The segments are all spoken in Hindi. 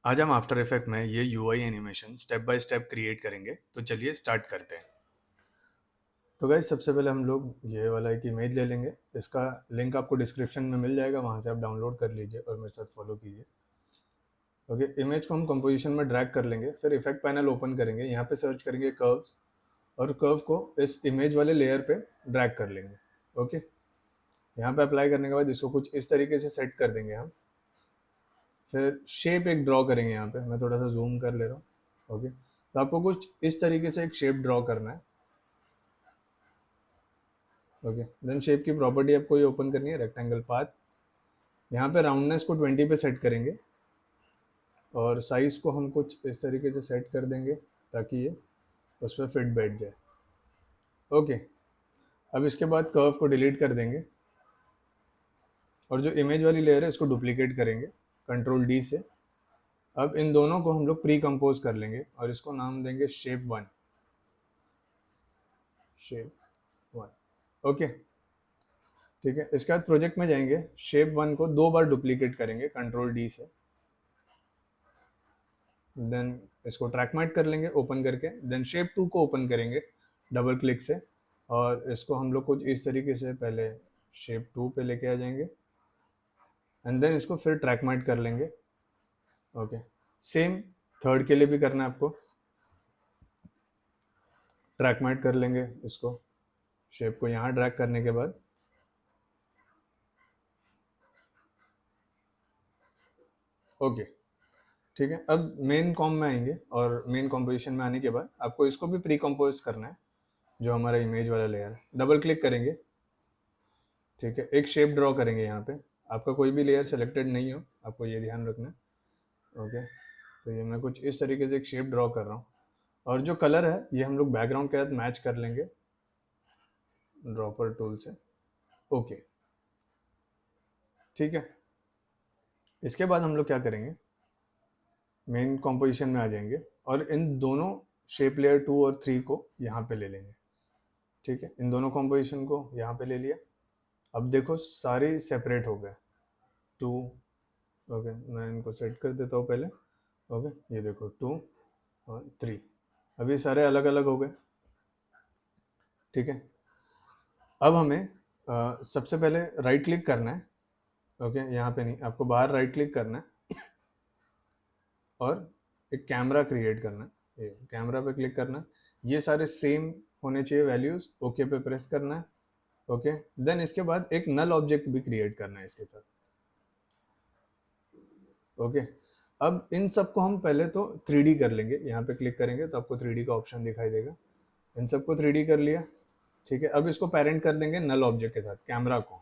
आज हम आफ्टर इफेक्ट में ये UI animation step by step create करेंगे। तो चलिए स्टार्ट करते हैं। तो गाइस सबसे पहले हम लोग ये वाला एक इमेज ले लेंगे। इसका लिंक आपको डिस्क्रिप्शन में मिल जाएगा, वहाँ से आप डाउनलोड कर लीजिए और मेरे साथ फॉलो कीजिए। ओके, इमेज को हम कंपोजिशन में ड्रैग कर लेंगे, फिर इफेक्ट पैनल ओपन करेंगे, यहाँ पे सर्च करेंगे कर्व्स और कर्व को इस इमेज वाले लेयर पे ड्रैग कर लेंगे। ओके, यहाँ पे अप्लाई करने के बाद इसको कुछ इस तरीके से सेट कर देंगे हम। फिर शेप एक ड्रॉ करेंगे, यहाँ पे मैं थोड़ा सा जूम कर ले रहा हूँ। ओके, तो आपको कुछ इस तरीके से एक शेप ड्रॉ करना है। ओके, देन शेप की प्रॉपर्टी आपको ये ओपन करनी है, रेक्टेंगल पाथ। यहाँ पे राउंडनेस को 20 पे सेट करेंगे और साइज को हम कुछ इस तरीके से सेट कर देंगे ताकि ये उस पर फिट बैठ जाए। ओके, अब इसके बाद कर्व को डिलीट कर देंगे और जो इमेज वाली लेयर है इसको डुप्लीकेट करेंगे कंट्रोल डी से। अब इन दोनों को हम लोग प्री कंपोज कर लेंगे और इसको नाम देंगे shape one. Shape one, okay ठीक है। इसके बाद प्रोजेक्ट में जाएंगे, शेप वन को 2 बार डुप्लीकेट करेंगे कंट्रोल डी से। देन इसको ट्रैक मैट कर लेंगे ओपन करके। देन शेप टू को ओपन करेंगे डबल क्लिक से और इसको हम लोग कुछ इस तरीके से पहले शेप टू पे लेके आ जाएंगे एंड देन इसको फिर ट्रैक मैट कर लेंगे। ओके, सेम थर्ड के लिए भी करना है आपको। ट्रैक मैट कर लेंगे इसको, शेप को यहाँ ड्रैग करने के बाद। ओके ठीक है, अब मेन कॉम में आएंगे और मेन कॉम्पोजिशन में आने के बाद आपको इसको भी प्री कंपोज करना है, जो हमारा इमेज वाला लेयर है। डबल क्लिक करेंगे, ठीक है, एक शेप ड्रॉ करेंगे यहाँ पे। आपका कोई भी लेयर सेलेक्टेड नहीं हो, आपको ये ध्यान रखना है। ओके, तो ये मैं कुछ इस तरीके से एक शेप ड्रॉ कर रहा हूँ और जो कलर है ये हम लोग बैकग्राउंड के साथ मैच कर लेंगे ड्रॉपर टूल से। ओके ठीक है, इसके बाद हम लोग क्या करेंगे, मेन कॉम्पोजिशन में आ जाएंगे और इन दोनों शेप लेयर 2 और 3 को यहाँ पे ले लेंगे। ठीक है, इन दोनों कॉम्पोजिशन को यहाँ पे ले लिया। अब देखो सारे सेपरेट हो गए 2। ओके, मैं इनको सेट कर देता हूँ पहले। ओके, ये देखो 2 और 3, अभी सारे अलग अलग हो गए। ठीक है, अब हमें सबसे पहले राइट क्लिक करना है। ओके, यहाँ पे नहीं, आपको बाहर राइट क्लिक करना है और एक कैमरा क्रिएट करना है। ये कैमरा पे क्लिक करना है, ये सारे सेम होने चाहिए वैल्यूज। ओके पे प्रेस करना है। ओके, देन इसके बाद एक नल ऑब्जेक्ट भी क्रिएट करना है इसके साथ। ओके, अब इन सबको हम पहले तो 3D कर लेंगे। यहाँ पे क्लिक करेंगे तो आपको 3D का ऑप्शन दिखाई देगा। इन सबको 3D कर लिया। ठीक है, अब इसको पेरेंट कर देंगे नल ऑब्जेक्ट के साथ, कैमरा को।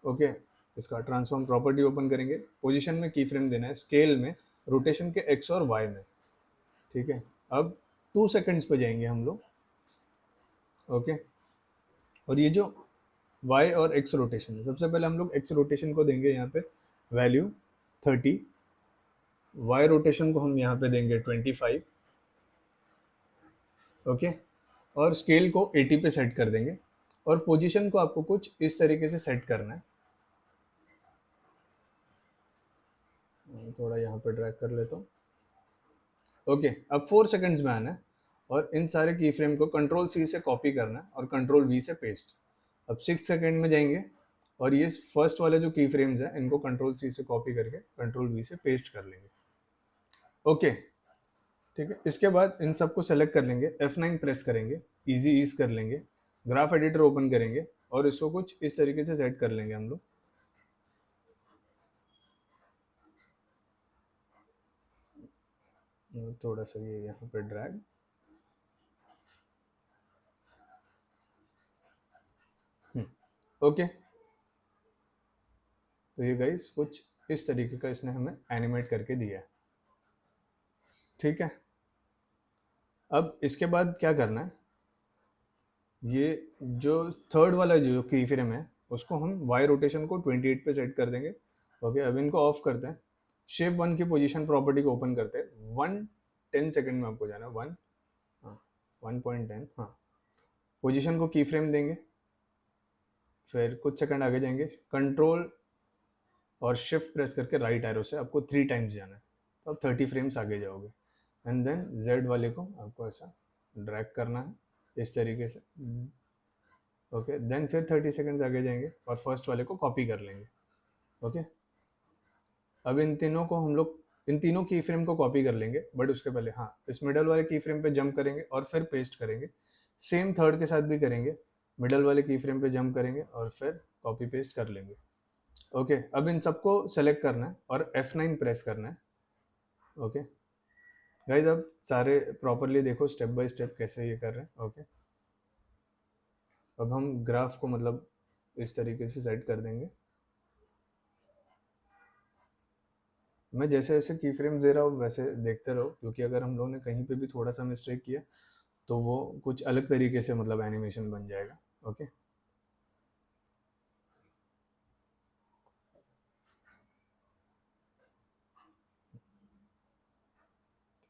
ओके, इसका ट्रांसफॉर्म प्रॉपर्टी ओपन करेंगे, पोजीशन में की फ्रेम देना है, स्केल में, रोटेशन के एक्स और वाई में। ठीक है, अब 2 सेकंड्स पे जाएंगे हम लोग। ओके, और ये जो वाई और एक्स रोटेशन है, सबसे पहले हम लोग एक्स रोटेशन को देंगे यहाँ पे वैल्यू 30, वाई रोटेशन को हम यहाँ पे देंगे 25। ओके, और स्केल को 80 पे सेट कर देंगे और पोजीशन को आपको कुछ इस तरीके से सेट करना है। थोड़ा यहाँ पे ड्रैग कर लेता हूँ। ओके, अब 4 सेकंड्स में आना है और इन सारे की फ्रेम को कंट्रोल सी से कॉपी करना है और कंट्रोल वी से पेस्ट। अब 6 सेकंड में जाएंगे और ये फर्स्ट वाले जो की फ्रेम्स हैं इनको कंट्रोल सी से कॉपी करके कंट्रोल वी से पेस्ट कर लेंगे। ओके ठीक है, इसके बाद इन सबको सेलेक्ट कर लेंगे, F9 प्रेस करेंगे, इजी ईज कर लेंगे, ग्राफ एडिटर ओपन करेंगे और इसको कुछ इस तरीके से सेट कर लेंगे हम लोग। थोड़ा सा ये यहाँ पे ड्रैग। ओके, तो ये गाइस कुछ इस तरीके का इसने हमें एनिमेट करके दिया है। ठीक है, अब इसके बाद क्या करना है, ये जो थर्ड वाला जो की फ्रेम है उसको हम वाई रोटेशन को 28 पे सेट कर देंगे। ओके, अब इनको ऑफ करते हैं, शेप वन की पोजीशन प्रॉपर्टी को ओपन करते हैं। 10 सेकंड में आपको जाना है, 1, हाँ 1.10, हाँ। पोजीशन को की फ्रेम देंगे, फिर कुछ सेकंड आगे जाएंगे, कंट्रोल और शिफ्ट प्रेस करके राइट एरो से आपको 3 टाइम्स जाना है। तो आप 30 फ्रेम्स आगे जाओगे एंड देन Z वाले को आपको ऐसा ड्रैग करना है इस तरीके से। ओके, देन फिर 30 सेकेंड्स आगे जाएंगे और फर्स्ट वाले को कॉपी कर लेंगे। ओके, अब इन तीनों को हम लोग इन तीनों की फ्रेम को कॉपी कर लेंगे, बट उसके पहले हाँ इस मिडल वाले की फ्रेम पे जंप करेंगे और फिर पेस्ट करेंगे। सेम थर्ड के साथ भी करेंगे, मिडल वाले की फ्रेम पे जंप करेंगे और फिर कॉपी पेस्ट कर लेंगे। ओके, अब इन सबको सेलेक्ट करना है और F9 प्रेस करना है। ओके गाइस, अब सारे प्रॉपरली देखो स्टेप बाय स्टेप कैसे ये कर रहे हैं। ओके, अब हम ग्राफ को मतलब इस तरीके से सेट कर देंगे। मैं जैसे जैसे की फ्रेम्स दे रहा हूँ वैसे देखते रहो, क्योंकि अगर हम लोगों ने कहीं पे भी थोड़ा सा मिस्टेक किया तो वो कुछ अलग तरीके से मतलब एनिमेशन बन जाएगा। ओके,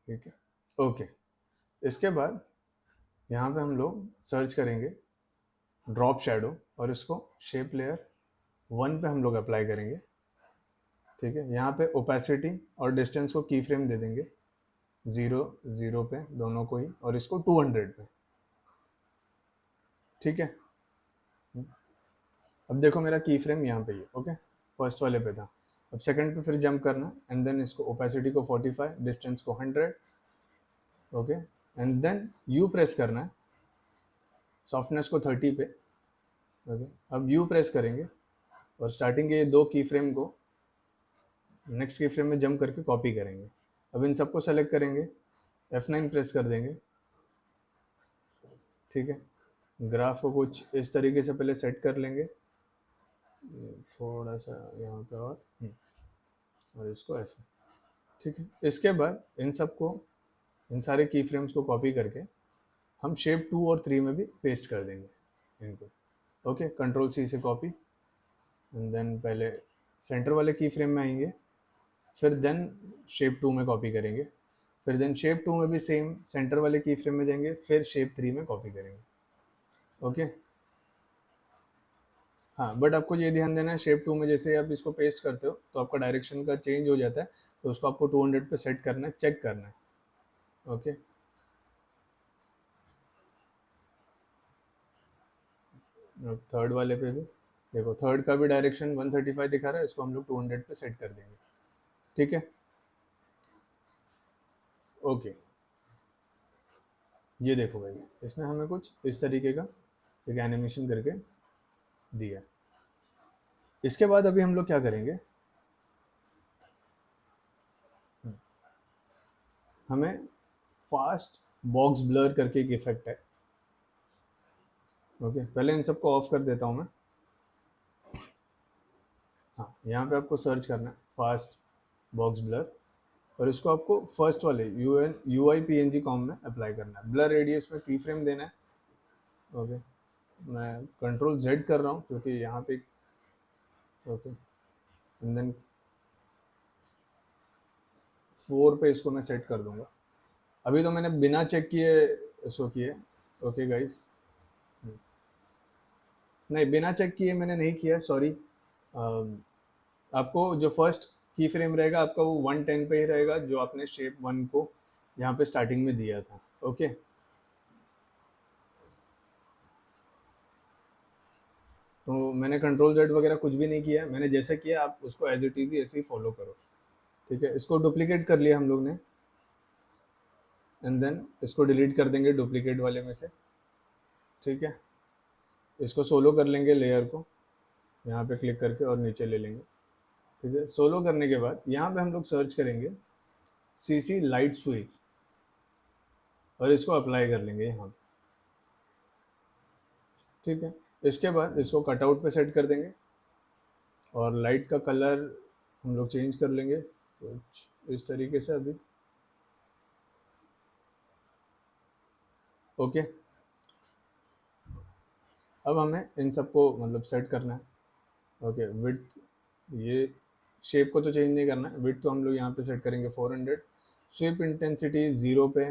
ठीक है। ओके, इसके बाद यहाँ पे हम लोग सर्च करेंगे ड्रॉप शेडो और इसको शेप लेयर 1 पे हम लोग अप्लाई करेंगे। ठीक है, यहाँ पे ओपेसिटी और डिस्टेंस को की फ्रेम दे देंगे 0 0 पे दोनों को ही, और इसको 200 पे। ठीक है, अब देखो मेरा की फ्रेम यहाँ पे ही है। ओके, फर्स्ट वाले पे था, अब सेकंड पे फिर जंप करना एंड देन इसको ओपेसिटी को 45, डिस्टेंस को 100। Okay, and then you press करना है, सॉफ्टनेस को 30 पे। ओके, अब यू प्रेस करेंगे और स्टार्टिंग के ये दो की फ्रेम को नेक्स्ट की फ्रेम में जंप करके कॉपी करेंगे। अब इन सबको सेलेक्ट करेंगे, F9 प्रेस कर देंगे। ठीक है, ग्राफ को कुछ इस तरीके से पहले सेट कर लेंगे, थोड़ा सा यहाँ पे और इसको ऐसे। ठीक है, इसके बाद इन सबको इन सारे की फ्रेम्स को कॉपी करके हम शेप 2 और 3 में भी पेस्ट कर देंगे इनको। ओके, कंट्रोल C से कॉपी एंड देन पहले सेंटर वाले की फ्रेम में आएंगे, फिर देन शेप 2 में कॉपी करेंगे, फिर देन शेप 2 में भी सेम सेंटर वाले की फ्रेम में जाएंगे, फिर शेप 3 में कॉपी करेंगे। ओके, हाँ बट आपको ये ध्यान देना है शेप 2 में जैसे आप इसको पेस्ट करते हो तो आपका डायरेक्शन का चेंज हो जाता है, तो उसको आपको 200 पे सेट करना है, चेक करना है। ओके, थर्ड वाले पे भी देखो, थर्ड का भी डायरेक्शन 135 दिखा रहा है, इसको हम लोग 200 पे सेट कर देंगे। ठीक है, ओके, ये देखो भाई, इसने हमें कुछ इस तरीके का एक एनिमेशन करके दिया। इसके बाद अभी हम लोग क्या करेंगे, हमें फास्ट बॉक्स ब्लर करके एक इफेक्ट है। ओके, पहले इन सबको ऑफ कर देता हूँ मैं। हाँ, यहाँ पे आपको सर्च करना है फास्ट बॉक्स ब्लर और इसको आपको फर्स्ट वाले UI PNG कॉम में अप्लाई करना है। ब्लर रेडियस में की फ्रेम देना है। ओके, मैं कंट्रोल Z कर रहा हूँ क्योंकि यहाँ पे ओके, एंड देन 4 पे इसको मैं सेट कर दूंगा। अभी तो मैंने बिना चेक किए इसको किए। ओके गाइस, नहीं बिना चेक किए मैंने नहीं किया, सॉरी। आपको जो फर्स्ट की फ्रेम रहेगा आपका वो 110 पे ही रहेगा, जो आपने शेप 1 को यहाँ पे स्टार्टिंग में दिया था। ओके, तो मैंने कंट्रोल Z वगैरह कुछ भी नहीं किया, मैंने जैसे किया आप उसको एज इट इज ऐसे ही फॉलो करो। ठीक है, इसको डुप्लीकेट कर लिया हम लोग ने एंड देन इसको डिलीट कर देंगे डुप्लीकेट वाले में से। ठीक है, इसको सोलो कर लेंगे लेयर को, यहाँ पे क्लिक करके और नीचे ले लेंगे। ठीक है, सोलो करने के बाद यहाँ पे हम लोग सर्च करेंगे CC लाइट स्वीप और इसको अप्लाई कर लेंगे यहाँ पे। ठीक है, इसके बाद इसको कटआउट पे सेट कर देंगे और लाइट का कलर हम लोग चेंज कर लेंगे कुछ इस तरीके से अभी। ओके, अब हमें इन सबको मतलब सेट करना है। ओके, विड्थ ये शेप को तो चेंज नहीं करना है, विड्थ तो हम लोग यहाँ पे सेट करेंगे 400, स्वीप इंटेंसिटी 0 पे,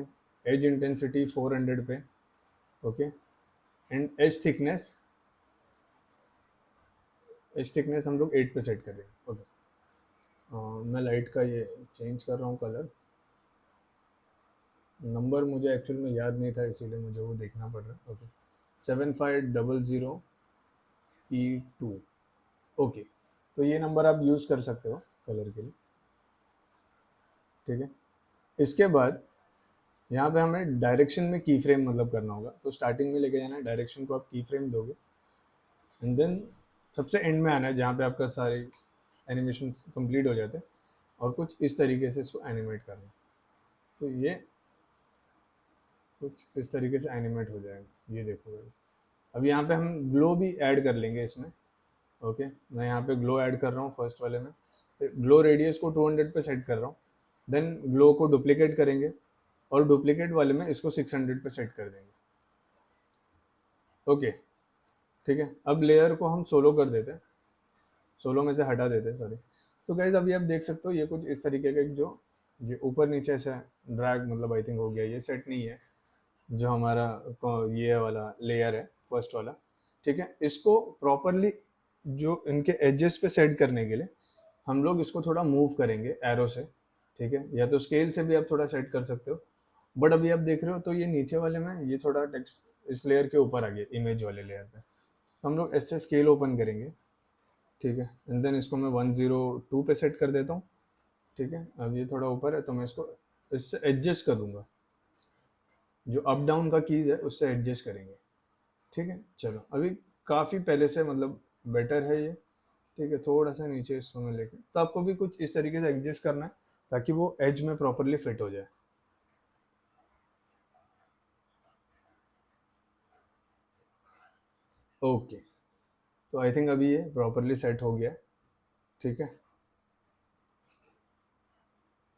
एज इंटेंसिटी 400 पे। ओके, एंड एज थिकनेस हम लोग 8 पे सेट करेंगे। ओके, मैं लाइट का ये चेंज कर रहा हूँ कलर। नंबर मुझे एक्चुअल में याद नहीं था, इसीलिए मुझे वो देखना पड़ रहा है। Okay, 7500E2। ओके, तो ये नंबर आप यूज़ कर सकते हो कलर के लिए, ठीक है। इसके बाद यहाँ पे हमें डायरेक्शन में की फ्रेम मतलब करना होगा, तो स्टार्टिंग में लेके जाना है, डायरेक्शन को आप की फ्रेम दोगे, एंड देन सबसे एंड में आना है जहाँ पे आपका सारे एनिमेशन कंप्लीट हो जाते हैं, और कुछ इस तरीके से इसको एनिमेट करना है। तो ये कुछ इस तरीके से एनिमेट हो जाएगा, ये देखो guys। अब यहाँ पे हम ग्लो भी ऐड कर लेंगे इसमें। ओके, मैं यहाँ पे ग्लो ऐड कर रहा हूँ फर्स्ट वाले में, ग्लो रेडियस को 200 पे सेट कर रहा हूँ, देन ग्लो को डुप्लीकेट करेंगे और डुप्लीकेट वाले में इसको 600 पे सेट कर देंगे। ओके, ठीक है। अब लेयर को हम सोलो कर देते हैं, सोलो में से हटा देते हैं, सॉरी। तो गाइज अभी आप देख सकते हो ये कुछ इस तरीके का जो ये ऊपर नीचे से ड्रैग मतलब आई थिंक हो गया, ये सेट नहीं है जो हमारा ये वाला लेयर है फर्स्ट वाला, ठीक है। इसको प्रॉपरली जो इनके एजेस पे सेट करने के लिए हम लोग इसको थोड़ा मूव करेंगे एरो से, ठीक है, या तो स्केल से भी आप थोड़ा सेट कर सकते हो। बट अभी आप देख रहे हो तो ये नीचे वाले में ये थोड़ा टेक्स्ट इस लेयर के ऊपर आ गया, इमेज वाले लेयर पे। तो हम लोग ऐसे स्केल ओपन करेंगे, ठीक है, एंड देन इसको मैं 102 पे सेट कर देता हूँ, ठीक है। अब ये थोड़ा ऊपर है तो मैं इसको इससे एडजस्ट कर दूंगा, जो अप डाउन का कीज है उससे एडजस्ट करेंगे, ठीक है। चलो अभी काफ़ी पहले से मतलब बेटर है ये, ठीक है। थोड़ा सा नीचे इसको मैं लेके, तो आपको भी कुछ इस तरीके से एडजस्ट करना है ताकि वो एज में प्रॉपरली फिट हो जाए। ओके, तो आई थिंक अभी ये प्रॉपरली सेट हो गया, ठीक है।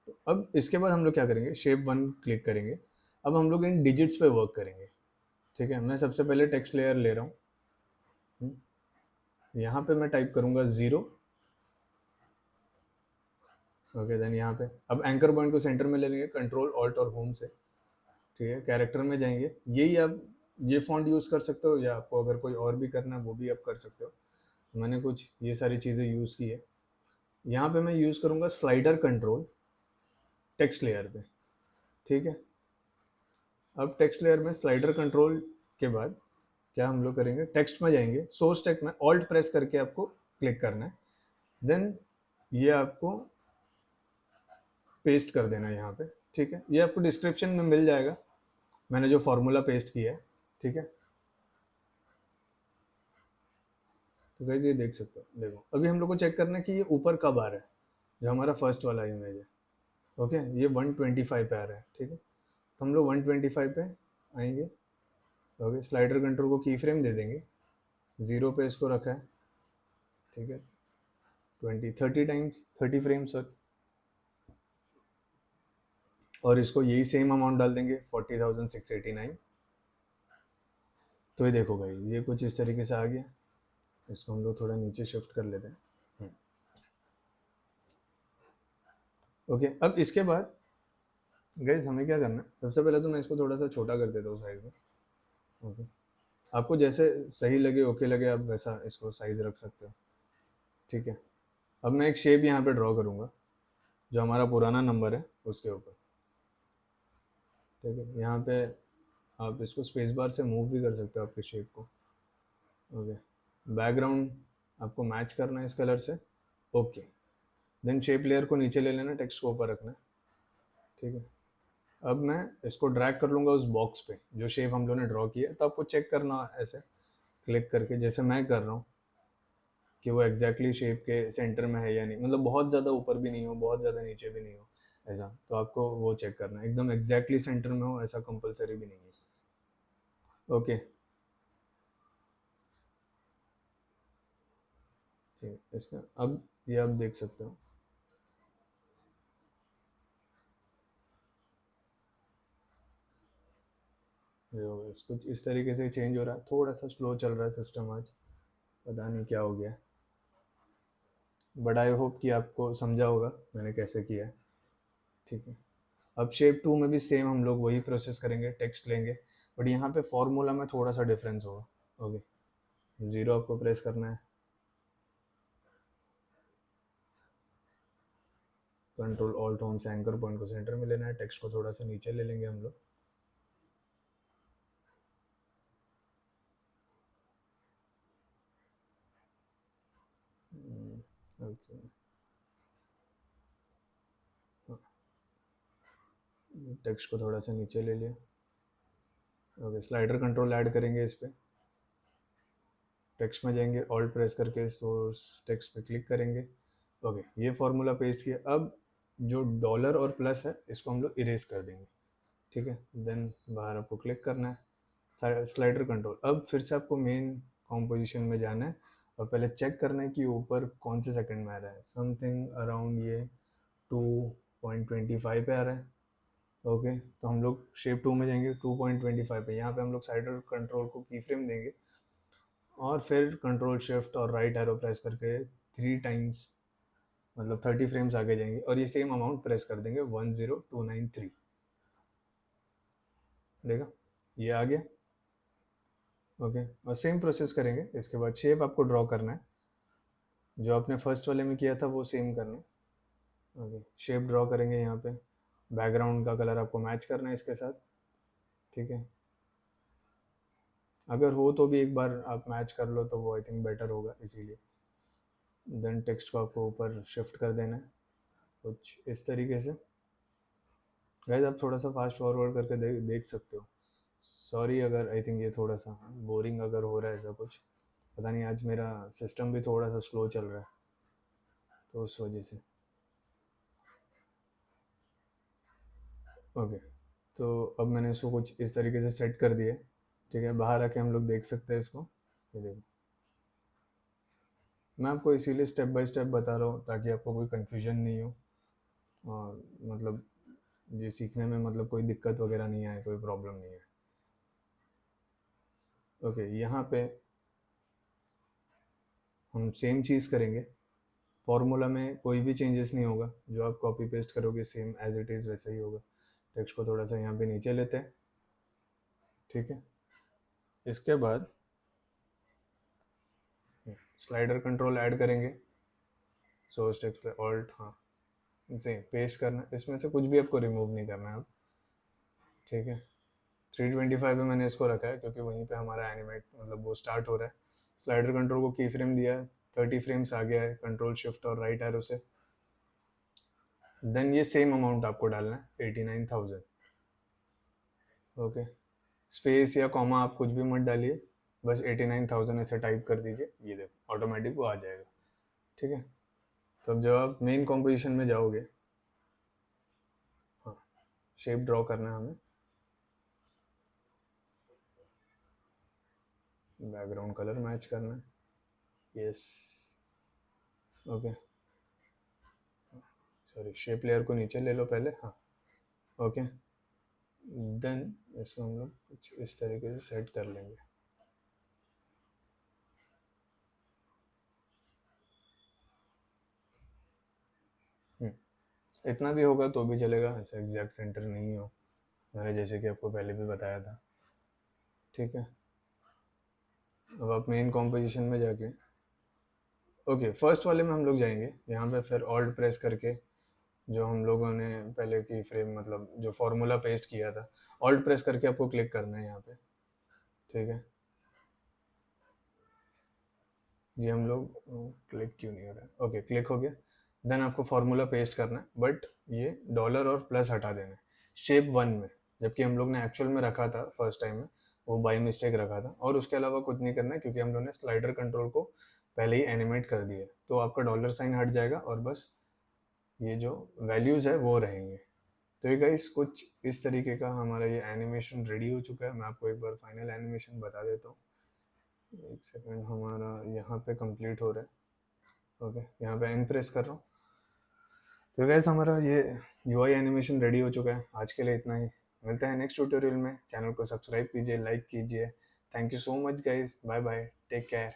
तो अब इसके बाद हम लोग क्या करेंगे, शेप वन क्लिक करेंगे। अब हम लोग इन डिजिट्स पे वर्क करेंगे, ठीक है। मैं सबसे पहले टेक्स्ट लेयर ले रहा हूँ, यहाँ पे मैं टाइप करूँगा 0। ओके, देन यहाँ पे अब एंकर पॉइंट को सेंटर में ले लेंगे, कंट्रोल ऑल्ट और होम से, ठीक है। कैरेक्टर में जाएंगे, यही आप ये फॉन्ट यूज़ कर सकते हो, या आपको अगर कोई और भी करना है वो भी आप कर सकते हो। मैंने कुछ ये सारी चीज़ें यूज़ की है। यहाँ पे मैं यूज़ करूँगा स्लाइडर कंट्रोल टेक्स्ट लेयर पे, ठीक है। अब टेक्स्ट लेयर में स्लाइडर कंट्रोल के बाद क्या हम लोग करेंगे, टेक्स्ट में जाएंगे, सोर्स टेक्स्ट में ऑल्ट प्रेस करके आपको क्लिक करना है, देन ये आपको पेस्ट कर देना है यहाँ पे, ठीक है। ये आपको डिस्क्रिप्शन में मिल जाएगा, मैंने जो फॉर्मूला पेस्ट किया है, ठीक है। तो गाइस ये देख सकते हो, देखो अभी हम लोग को चेक करना है कि ये ऊपर कब आ रहा है, जो हमारा फर्स्ट वाला इमेज है। ओके, ये 125 पे आ रहा है, ठीक है। तो हम लोग 125 पे आएंगे। ओके, स्लाइडर कंट्रोल को की फ्रेम दे देंगे, 0 पे इसको रखा है, ठीक है। 30 टाइम्स 30 फ्रेम्स, और इसको यही सेम अमाउंट डाल देंगे 40,689। तो ये देखो भाई ये कुछ इस तरीके से आ गया। इसको हम लोग थोड़ा नीचे शिफ्ट कर लेते हैं। ओके, अब इसके बाद गाइज हमें क्या करना है, सबसे पहले तो मैं इसको थोड़ा सा छोटा कर देता हूँ साइज में। ओके, आपको जैसे सही लगे ओके लगे आप वैसा इसको साइज रख सकते हो, ठीक है। अब मैं एक शेप यहाँ पे ड्रॉ करूँगा जो हमारा पुराना नंबर है उसके ऊपर, ठीक है। यहाँ पे आप इसको स्पेस बार से मूव भी कर सकते हो आपके शेप को। ओके, बैकग्राउंड आपको मैच करना है इस कलर से। ओके, देन शेप लेयर को नीचे ले लेना, टेक्स्ट को ऊपर रखना है, ठीक है। अब मैं इसको ड्रैग कर लूँगा उस बॉक्स पे जो शेप हम लोगों ने ड्रॉ किया है। तो आपको चेक करना ऐसे क्लिक करके, जैसे मैं कर रहा हूँ, कि वो एग्जैक्टली शेप के सेंटर में है या नहीं, मतलब बहुत ज़्यादा ऊपर भी नहीं हो बहुत ज़्यादा नीचे भी नहीं हो, ऐसा। तो आपको वो चेक करना है एकदम एग्जैक्टली सेंटर में हो, ऐसा कंपलसरी भी नहीं है। ओके, ठीक है। इसका अब ये आप देख सकते हो, कुछ इस तरीके से चेंज हो रहा है। थोड़ा सा स्लो चल रहा है सिस्टम आज, पता नहीं क्या हो गया, बट आई होप कि आपको समझा होगा मैंने कैसे किया है, ठीक है। अब शेप टू में भी सेम हम लोग वही प्रोसेस करेंगे, टेक्स्ट लेंगे, बट यहाँ पे फॉर्मूला में थोड़ा सा डिफरेंस होगा। ओके, 0 आपको प्रेस करना है, कंट्रोल ऑल्ट होम से एंकर पॉइंट को सेंटर में लेना है, टेक्स्ट को थोड़ा सा नीचे ले लेंगे हम लोग। ओके, टेक्स्ट को थोड़ा सा नीचे ले लिया। ओके, स्लाइडर कंट्रोल ऐड करेंगे इस पर। टेक्स्ट में जाएंगे, ऑल्ट प्रेस करके सोर्स टेक्स्ट पे क्लिक करेंगे। ओके, ये फॉर्मूला पेस्ट किया। अब जो डॉलर और प्लस है इसको हम लोग इरेज कर देंगे, ठीक है। देन बाहर आपको क्लिक करना है, स्लाइडर कंट्रोल। अब फिर से आपको मेन कॉम्पोजिशन में जाना है और पहले चेक करना है कि ऊपर कौन से सेकंड में आ रहा है। समथिंग अराउंड ये 2.25 पे आ रहा है। ओके, तो हम लोग शेप 2 में जाएंगे, 2.25 पे। यहाँ पे हम लोग स्लाइडर कंट्रोल को की फ्रेम देंगे और फिर कंट्रोल शिफ्ट और राइट एरो प्रेस करके 3 टाइम्स मतलब 30 फ्रेम्स आगे जाएंगे और ये सेम अमाउंट प्रेस कर देंगे 10293। देखा, ये आ गया। ओके, और सेम प्रोसेस करेंगे। इसके बाद शेप आपको ड्रॉ करना है, जो आपने फर्स्ट वाले में किया था वो सेम करना है। ओके, शेप ड्रॉ करेंगे। यहाँ पे बैकग्राउंड का कलर आपको मैच करना है इसके साथ, ठीक है। अगर हो तो भी एक बार आप मैच कर लो तो वो आई थिंक बेटर होगा, इसीलिए। देन टेक्स्ट को आपको ऊपर शिफ्ट कर देना है कुछ इस तरीके से। गाइस आप थोड़ा सा फास्ट फॉरवर्ड करके देख सकते हो। सॉरी अगर आई थिंक ये थोड़ा सा बोरिंग अगर हो रहा है ऐसा कुछ, पता नहीं, आज मेरा सिस्टम भी थोड़ा सा स्लो चल रहा है तो उस वजह से। ओके, तो अब मैंने इसको कुछ इस तरीके से सेट कर दिया, ठीक है। बाहर आके हम लोग देख सकते हैं इसको। ये देखो, मैं आपको इसीलिए स्टेप बाय स्टेप बता रहा हूँ ताकि आपको कोई कन्फ्यूजन नहीं हो और मतलब ये सीखने में मतलब कोई दिक्कत वगैरह नहीं आए, कोई प्रॉब्लम नहीं है। ओके, यहाँ पे हम सेम चीज़ करेंगे। फॉर्मूला में कोई भी चेंजेस नहीं होगा, जो आप कॉपी पेस्ट करोगे सेम एज इट इज़ वैसा ही होगा। टेक्स्ट को थोड़ा सा यहाँ पे नीचे लेते हैं, ठीक है। इसके बाद स्लाइडर कंट्रोल ऐड करेंगे, सोर्स टेक्स्ट पे ऑल्ट, हाँ सेम पेस्ट करना। इसमें से कुछ भी आपको रिमूव नहीं करना है अब, ठीक है। 325 पे मैंने इसको रखा है क्योंकि वहीं पे हमारा एनिमेट मतलब वो स्टार्ट हो रहा है। स्लाइडर कंट्रोल को की फ्रेम दिया है, 30 फ्रेम्स आ गया है कंट्रोल शिफ्ट और राइट एरो से। देन ये सेम अमाउंट आपको डालना है 89,000। ओके, स्पेस या कॉमा आप कुछ भी मत डालिए, बस 89,000 ऐसे टाइप कर दीजिए। ये देखो ऑटोमेटिक वो आ जाएगा, ठीक है। तो अब जब आप मेन कॉम्पोजिशन में जाओगे, हाँ शेप ड्रॉ करना है हमें, बैकग्राउंड कलर मैच करना है, yes. Okay, sorry shape layer को नीचे ले लो पहले, हाँ ओके। देन इसको हम लोग कुछ इस तरीके से सेट कर लेंगे। इतना भी होगा तो भी चलेगा, ऐसा एग्जैक्ट सेंटर नहीं हो, मैंने जैसे कि आपको पहले भी बताया था, ठीक है। अब आप मेन कॉम्पोजिशन में जाके, ओके फर्स्ट वाले में हम लोग जाएंगे। यहाँ पे फिर ऑल्ट प्रेस करके जो हम लोगों ने पहले की फ्रेम मतलब जो फॉर्मूला पेस्ट किया था, ऑल्ट प्रेस करके आपको क्लिक करना है यहाँ पे, ठीक है। ये हम लोग क्लिक क्यों नहीं हो रहा है, ओके क्लिक हो गया। देन आपको फार्मूला पेस्ट करना है, बट ये डॉलर और प्लस हटा देना है शेप 1 में, जबकि हम लोग ने एक्चुअल में रखा था फर्स्ट टाइम में, वो बाई मिस्टेक रखा था। और उसके अलावा कुछ नहीं करना है क्योंकि हम लोग ने स्लाइडर कंट्रोल को पहले ही एनिमेट कर दिया, तो आपका डॉलर साइन हट जाएगा और बस ये जो वैल्यूज़ है वो रहेंगे। तो ये गाइस कुछ इस तरीके का हमारा ये एनिमेशन रेडी हो चुका है। मैं आपको एक बार फाइनल एनिमेशन बता देता हूँ, एक सेकेंड। हमारा यहाँ पे कंप्लीट हो रहा है, ओके यहाँ पे एन प्रेस कर रहा हूँ। तो गैस हमारा ये यूआई एनिमेशन रेडी हो चुका है। आज के लिए इतना ही, मिलते हैं नेक्स्ट ट्यूटोरियल में। चैनल को सब्सक्राइब कीजिए, लाइक कीजिए। Thank you so much guys, bye bye, take care.